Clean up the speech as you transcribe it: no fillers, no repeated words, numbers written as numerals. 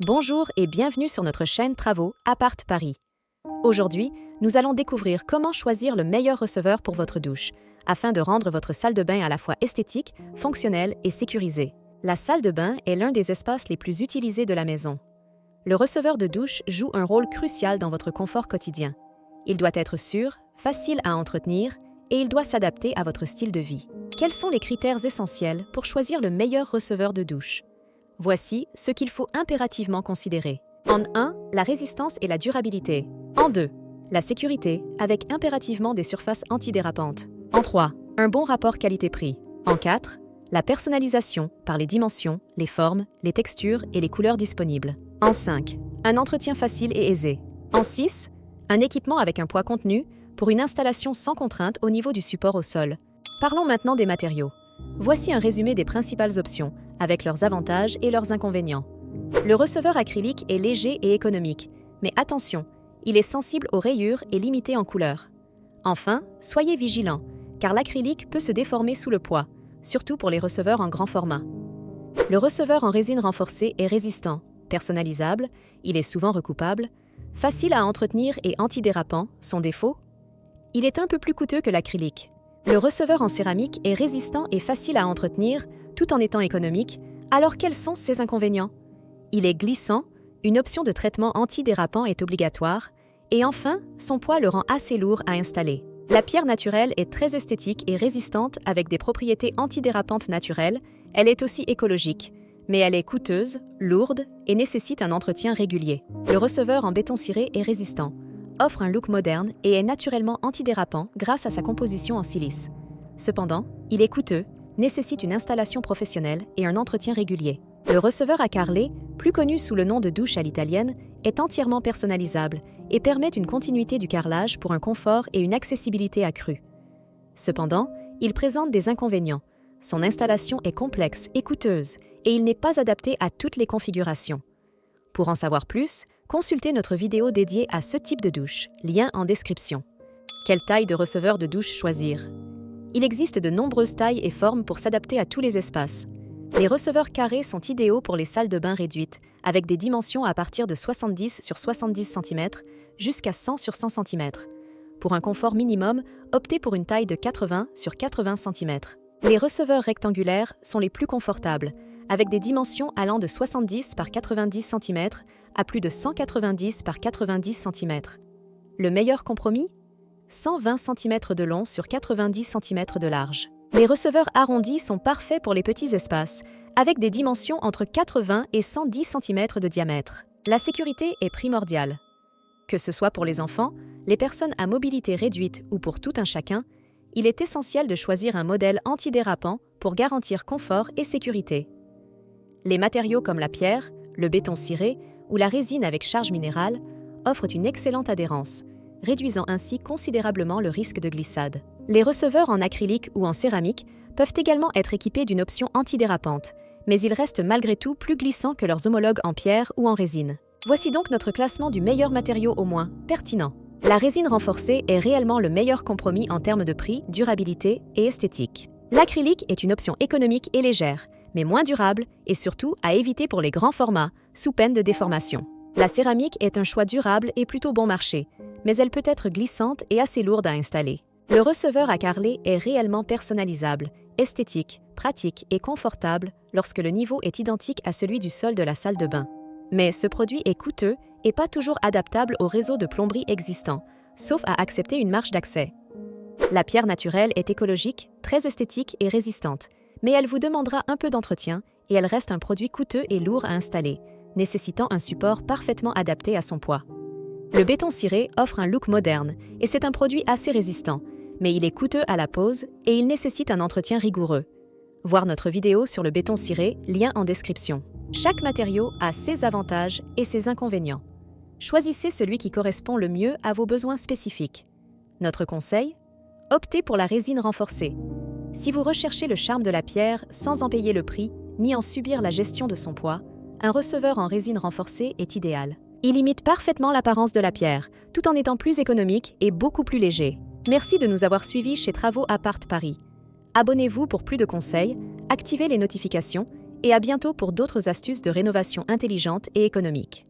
Bonjour et bienvenue sur notre chaîne Travaux Appart Paris. Aujourd'hui, nous allons découvrir comment choisir le meilleur receveur pour votre douche, afin de rendre votre salle de bain à la fois esthétique, fonctionnelle et sécurisée. La salle de bain est l'un des espaces les plus utilisés de la maison. Le receveur de douche joue un rôle crucial dans votre confort quotidien. Il doit être sûr, facile à entretenir et il doit s'adapter à votre style de vie. Quels sont les critères essentiels pour choisir le meilleur receveur de douche? Voici ce qu'il faut impérativement considérer. En 1, la résistance et la durabilité. En 2, la sécurité, avec impérativement des surfaces antidérapantes. En 3, un bon rapport qualité-prix. En 4, la personnalisation par les dimensions, les formes, les textures et les couleurs disponibles. En 5, un entretien facile et aisé. En 6, un équipement avec un poids contenu pour une installation sans contrainte au niveau du support au sol. Parlons maintenant des matériaux. Voici un résumé des principales options, avec leurs avantages et leurs inconvénients. Le receveur acrylique est léger et économique, mais attention, il est sensible aux rayures et limité en couleur. Enfin, soyez vigilants, car l'acrylique peut se déformer sous le poids, surtout pour les receveurs en grand format. Le receveur en résine renforcée est résistant, personnalisable, il est souvent recoupable, facile à entretenir et antidérapant, son défaut. Il est un peu plus coûteux que l'acrylique. Le receveur en céramique est résistant et facile à entretenir, tout en étant économique. Alors quels sont ses inconvénients? Il est glissant, une option de traitement antidérapant est obligatoire, et enfin, son poids le rend assez lourd à installer. La pierre naturelle est très esthétique et résistante avec des propriétés antidérapantes naturelles, elle est aussi écologique, mais elle est coûteuse, lourde et nécessite un entretien régulier. Le receveur en béton ciré est résistant, offre un look moderne et est naturellement antidérapant grâce à sa composition en silice. Cependant, il est coûteux, nécessite une installation professionnelle et un entretien régulier. Le receveur à carreler, plus connu sous le nom de douche à l'italienne, est entièrement personnalisable et permet une continuité du carrelage pour un confort et une accessibilité accrue. Cependant, il présente des inconvénients. Son installation est complexe et coûteuse et il n'est pas adapté à toutes les configurations. Pour en savoir plus, consultez notre vidéo dédiée à ce type de douche, lien en description. Quelle taille de receveur de douche choisir? Il existe de nombreuses tailles et formes pour s'adapter à tous les espaces. Les receveurs carrés sont idéaux pour les salles de bain réduites, avec des dimensions à partir de 70 sur 70 cm jusqu'à 100 sur 100 cm. Pour un confort minimum, optez pour une taille de 80 sur 80 cm. Les receveurs rectangulaires sont les plus confortables, avec des dimensions allant de 70 par 90 cm à plus de 190 par 90 cm. Le meilleur compromis? 120 cm de long sur 90 cm de large. Les receveurs arrondis sont parfaits pour les petits espaces, avec des dimensions entre 80 et 110 cm de diamètre. La sécurité est primordiale. Que ce soit pour les enfants, les personnes à mobilité réduite ou pour tout un chacun, il est essentiel de choisir un modèle antidérapant pour garantir confort et sécurité. Les matériaux comme la pierre, le béton ciré ou la résine avec charge minérale offrent une excellente adhérence, réduisant ainsi considérablement le risque de glissade. Les receveurs en acrylique ou en céramique peuvent également être équipés d'une option antidérapante, mais ils restent malgré tout plus glissants que leurs homologues en pierre ou en résine. Voici donc notre classement du meilleur matériau au moins pertinent. La résine renforcée est réellement le meilleur compromis en termes de prix, durabilité et esthétique. L'acrylique est une option économique et légère, mais moins durable et surtout à éviter pour les grands formats, sous peine de déformation. La céramique est un choix durable et plutôt bon marché, mais elle peut être glissante et assez lourde à installer. Le receveur à carreler est réellement personnalisable, esthétique, pratique et confortable lorsque le niveau est identique à celui du sol de la salle de bain. Mais ce produit est coûteux et pas toujours adaptable au réseau de plomberie existant, sauf à accepter une marge d'accès. La pierre naturelle est écologique, très esthétique et résistante, mais elle vous demandera un peu d'entretien et elle reste un produit coûteux et lourd à installer, nécessitant un support parfaitement adapté à son poids. Le béton ciré offre un look moderne et c'est un produit assez résistant, mais il est coûteux à la pose et il nécessite un entretien rigoureux. Voir notre vidéo sur le béton ciré, lien en description. Chaque matériau a ses avantages et ses inconvénients. Choisissez celui qui correspond le mieux à vos besoins spécifiques. Notre conseil? Optez pour la résine renforcée. Si vous recherchez le charme de la pierre sans en payer le prix, ni en subir la gestion de son poids, un receveur en résine renforcée est idéal. Il imite parfaitement l'apparence de la pierre, tout en étant plus économique et beaucoup plus léger. Merci de nous avoir suivis chez Travaux Appart Paris. Abonnez-vous pour plus de conseils, activez les notifications et à bientôt pour d'autres astuces de rénovation intelligente et économique.